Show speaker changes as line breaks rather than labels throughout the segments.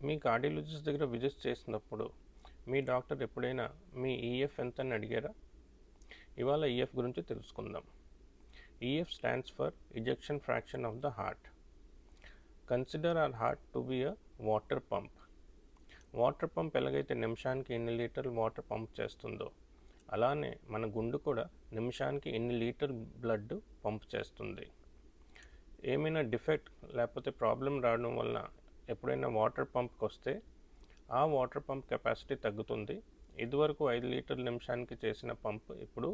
మీ cardiologist దగ్గర visit చేసినప్పుడు మీ doctor ఎప్పుడైనా మీ ఈఎఫ్ ఎంత అని అడిగారా? ఇవాళ ఈఎఫ్ గురించి తెలుసుకుందాం. EF stands for ejection fraction of the heart. Consider our heart to be a water pump. Water pump ఎలాగైతే నిమిషానికి ఎన్ని లీటర్లు వాటర్ పంప్ చేస్తుందో, అలానే మన గుండె కూడా నిమిషానికి ఎన్ని లీటర్ బ్లడ్ పంప్ చేస్తుంది. ఏమైనా డిఫెక్ట్ లేకపోతే ప్రాబ్లం రావడం వలన ఎప్పుడైనా వాటర్ పంప్కి వస్తే ఆ వాటర్ పంప్ కెపాసిటీ తగ్గుతుంది. ఇదివరకు 5 లీటర్ల నిమిషానికి చేసిన పంప్ ఇప్పుడు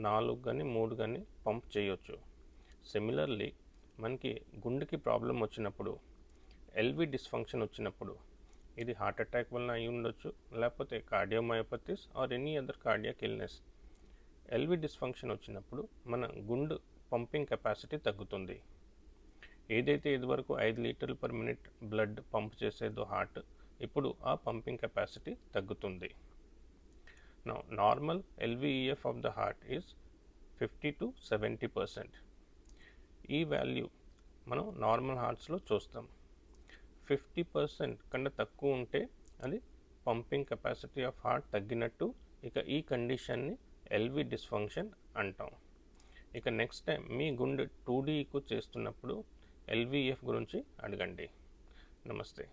4 కానీ 3 కానీ పంప్ చేయొచ్చు. సిమిలర్లీ మనకి గుండెకి ప్రాబ్లం వచ్చినప్పుడు, ఎల్వి డిస్ఫంక్షన్ వచ్చినప్పుడు, ఇది హార్ట్ అటాక్ వలన అయి ఉండొచ్చు, లేకపోతే cardiomyopathies or any other cardiac illness. LV dysfunction వచ్చినప్పుడు మన గుండె పంపింగ్ కెపాసిటీ తగ్గుతుంది. ఏదైతే ఇదివరకు 5 లీటర్లు పర్ మినిట్ బ్లడ్ పంప్ చేసేదో హార్ట్, ఇప్పుడు ఆ పంపింగ్ కెపాసిటీ తగ్గుతుంది. Now normal LVEF of the heart is 50 to 70%. ఈ వాల్యూ మనం నార్మల్ హార్ట్స్లో చూస్తాం. 50% కన్నా తక్కువ ఉంటే అది పంపింగ్ కెపాసిటీ ఆఫ్ హార్ట్ తగ్గినట్టు. ఇక ఈ కండిషన్ని ఎల్వి డిస్ఫంక్షన్ అంటాం. ఇక నెక్స్ట్ టైం మీ గుండె 2D ఈకో చేస్తున్నప్పుడు ఎల్విఎఫ్ గురించి అడగండి. నమస్తే.